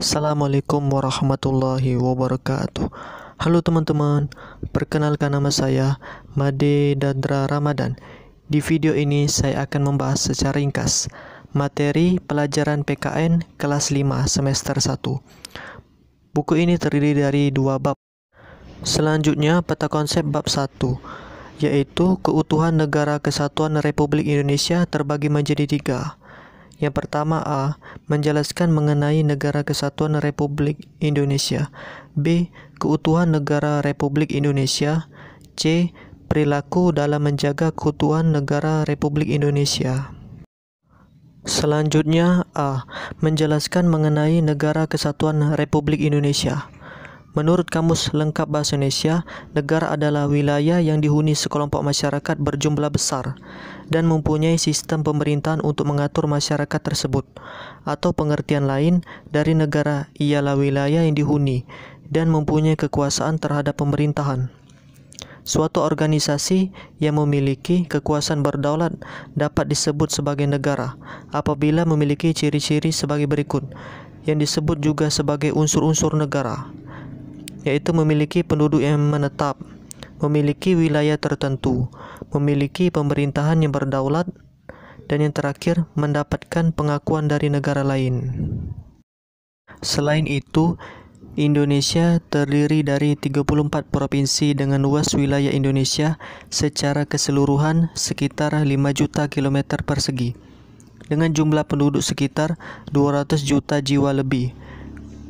Assalamualaikum warahmatullahi wabarakatuh. Halo teman-teman, perkenalkan nama saya Made Dadra Ramadan. Di video ini saya akan membahas secara ringkas materi pelajaran PKN kelas 5 semester 1. Buku ini terdiri dari 2 bab. Selanjutnya peta konsep bab 1, yaitu keutuhan Negara Kesatuan Republik Indonesia terbagi menjadi 3. Yang pertama A. Menjelaskan mengenai Negara Kesatuan Republik Indonesia. B. Keutuhan Negara Republik Indonesia. C. Perilaku dalam menjaga keutuhan Negara Republik Indonesia. Selanjutnya A. Menjelaskan mengenai Negara Kesatuan Republik Indonesia. Menurut Kamus Lengkap Bahasa Indonesia, negara adalah wilayah yang dihuni sekelompok masyarakat berjumlah besar dan mempunyai sistem pemerintahan untuk mengatur masyarakat tersebut. Atau pengertian lain dari negara ialah wilayah yang dihuni dan mempunyai kekuasaan terhadap pemerintahan. Suatu organisasi yang memiliki kekuasaan berdaulat dapat disebut sebagai negara apabila memiliki ciri-ciri sebagai berikut, yang disebut juga sebagai unsur-unsur negara, yaitu memiliki penduduk yang menetap, memiliki wilayah tertentu, memiliki pemerintahan yang berdaulat, dan yang terakhir mendapatkan pengakuan dari negara lain. Selain itu, Indonesia terdiri dari 34 provinsi dengan luas wilayah Indonesia secara keseluruhan sekitar 5 juta kilometer persegi, dengan jumlah penduduk sekitar 200 juta jiwa lebih.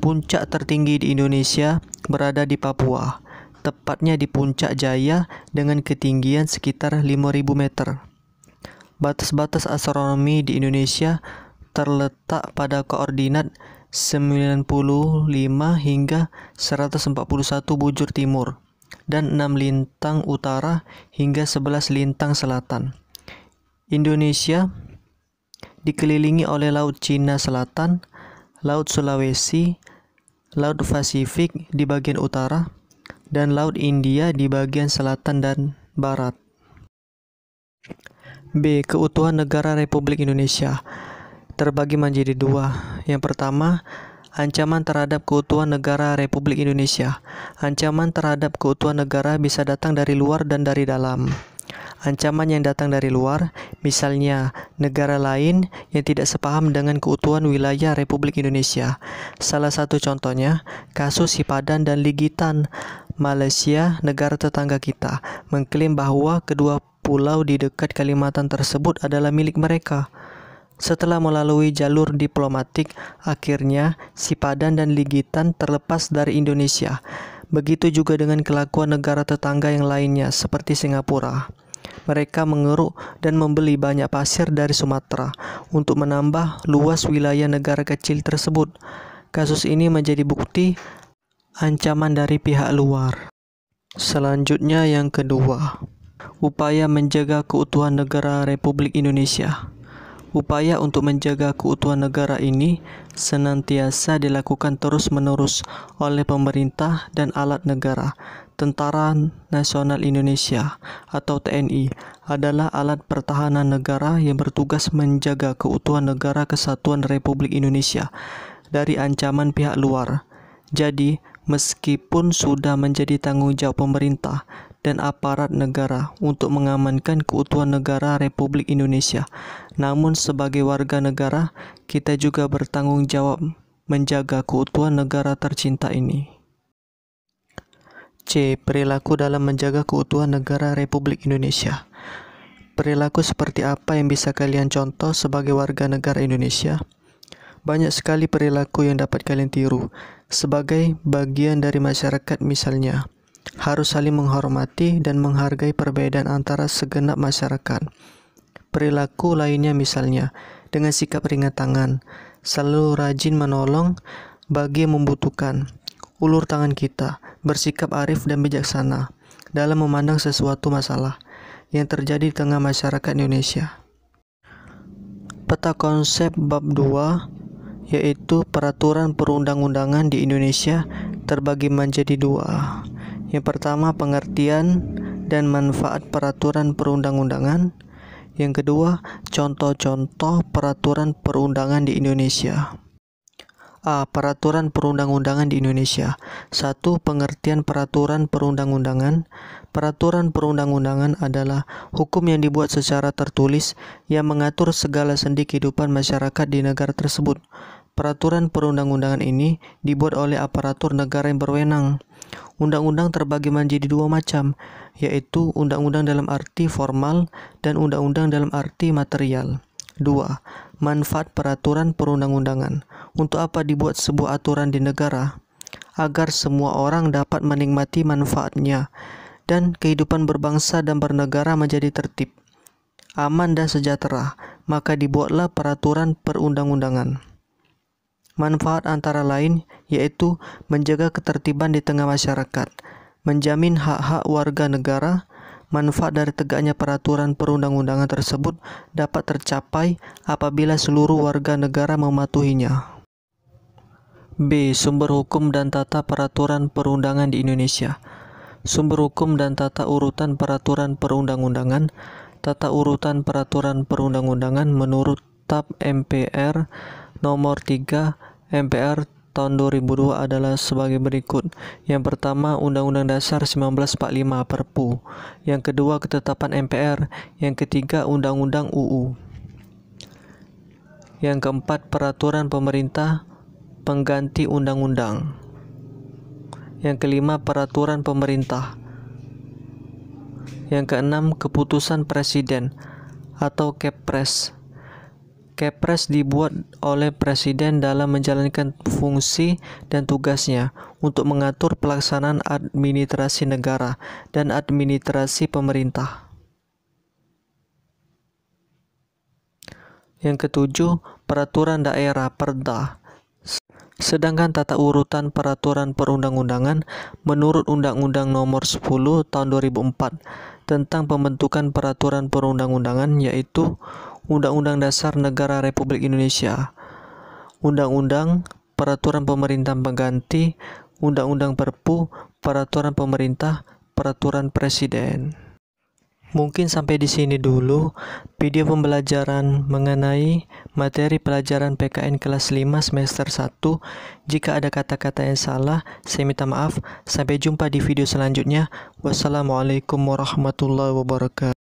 Puncak tertinggi di Indonesia berada di Papua, tepatnya di Puncak Jaya dengan ketinggian sekitar 5.000 meter. Batas-batas astronomi di Indonesia terletak pada koordinat 95 hingga 141 bujur timur dan 6 lintang utara hingga 11 lintang selatan. Indonesia dikelilingi oleh Laut Cina Selatan, Laut Sulawesi, Laut Pasifik di bagian utara, dan Laut India di bagian selatan dan barat. B. Keutuhan Negara Republik Indonesia terbagi menjadi 2. Yang pertama, ancaman terhadap keutuhan negara Republik Indonesia. Ancaman terhadap keutuhan negara bisa datang dari luar dan dari dalam. Ancaman yang datang dari luar, misalnya negara lain yang tidak sepaham dengan keutuhan wilayah Republik Indonesia. Salah satu contohnya, kasus Sipadan dan Ligitan. Malaysia, negara tetangga kita, mengklaim bahwa kedua pulau di dekat Kalimantan tersebut adalah milik mereka. Setelah melalui jalur diplomatik, akhirnya Sipadan dan Ligitan terlepas dari Indonesia. Begitu juga dengan kelakuan negara tetangga yang lainnya seperti Singapura. Mereka mengeruk dan membeli banyak pasir dari Sumatera untuk menambah luas wilayah negara kecil tersebut. Kasus ini menjadi bukti ancaman dari pihak luar. Selanjutnya yang kedua, upaya menjaga keutuhan negara Republik Indonesia. Upaya untuk menjaga keutuhan negara ini senantiasa dilakukan terus-menerus oleh pemerintah dan alat negara. Tentara Nasional Indonesia atau TNI adalah alat pertahanan negara yang bertugas menjaga keutuhan Negara Kesatuan Republik Indonesia dari ancaman pihak luar. Jadi, meskipun sudah menjadi tanggung jawab pemerintah dan aparat negara untuk mengamankan keutuhan negara Republik Indonesia, namun sebagai warga negara, kita juga bertanggung jawab menjaga keutuhan negara tercinta ini. C. Perilaku dalam menjaga keutuhan negara Republik Indonesia. Perilaku seperti apa yang bisa kalian contoh sebagai warga negara Indonesia? Banyak sekali perilaku yang dapat kalian tiru. Sebagai bagian dari masyarakat misalnya, harus saling menghormati dan menghargai perbedaan antara segenap masyarakat. Perilaku lainnya misalnya, dengan sikap ringan tangan, selalu rajin menolong bagi yang membutuhkan, ulur tangan kita, bersikap arif dan bijaksana dalam memandang sesuatu masalah yang terjadi di tengah masyarakat Indonesia. Peta konsep bab 2, yaitu peraturan perundang-undangan di Indonesia, terbagi menjadi 2. Yang pertama, pengertian dan manfaat peraturan perundang-undangan. Yang kedua, contoh-contoh peraturan perundangan di Indonesia. A. Peraturan perundang-undangan di Indonesia. 1. Pengertian peraturan perundang-undangan. Peraturan perundang-undangan adalah hukum yang dibuat secara tertulis yang mengatur segala sendi kehidupan masyarakat di negara tersebut. Peraturan perundang-undangan ini dibuat oleh aparatur negara yang berwenang. Undang-undang terbagi menjadi dua macam, yaitu undang-undang dalam arti formal dan undang-undang dalam arti material. 2. Manfaat peraturan perundang-undangan. Untuk apa dibuat sebuah aturan di negara? Agar semua orang dapat menikmati manfaatnya dan kehidupan berbangsa dan bernegara menjadi tertib, aman dan sejahtera, maka dibuatlah peraturan perundang-undangan. Manfaat antara lain yaitu menjaga ketertiban di tengah masyarakat, menjamin hak-hak warga negara. Manfaat dari tegaknya peraturan perundang-undangan tersebut dapat tercapai apabila seluruh warga negara mematuhinya. B. Sumber hukum dan tata peraturan perundangan di Indonesia. Sumber hukum dan tata urutan peraturan perundang-undangan. Tata urutan peraturan perundang-undangan menurut TAP MPR nomor 3 MPR tahun 2002 adalah sebagai berikut. Yang pertama, Undang-Undang Dasar 1945 Perpu. Yang kedua, ketetapan MPR. Yang ketiga, Undang-Undang UU. Yang keempat, peraturan pemerintah pengganti undang-undang. Yang kelima, peraturan pemerintah. Yang keenam, keputusan presiden atau Kepres. Kepres dibuat oleh presiden dalam menjalankan fungsi dan tugasnya untuk mengatur pelaksanaan administrasi negara dan administrasi pemerintah. Yang ketujuh, peraturan daerah Perda. Sedangkan tata urutan peraturan perundang-undangan menurut Undang-Undang Nomor 10 Tahun 2004 tentang pembentukan peraturan perundang-undangan, yaitu Undang-Undang Dasar Negara Republik Indonesia, Undang-Undang, Peraturan Pemerintah Pengganti, Undang-Undang Perpu, Peraturan Pemerintah, Peraturan Presiden. Mungkin sampai di sini dulu video pembelajaran mengenai materi pelajaran PKN kelas 5 semester 1. Jika ada kata-kata yang salah, saya minta maaf. Sampai jumpa di video selanjutnya. Wassalamualaikum warahmatullahi wabarakatuh.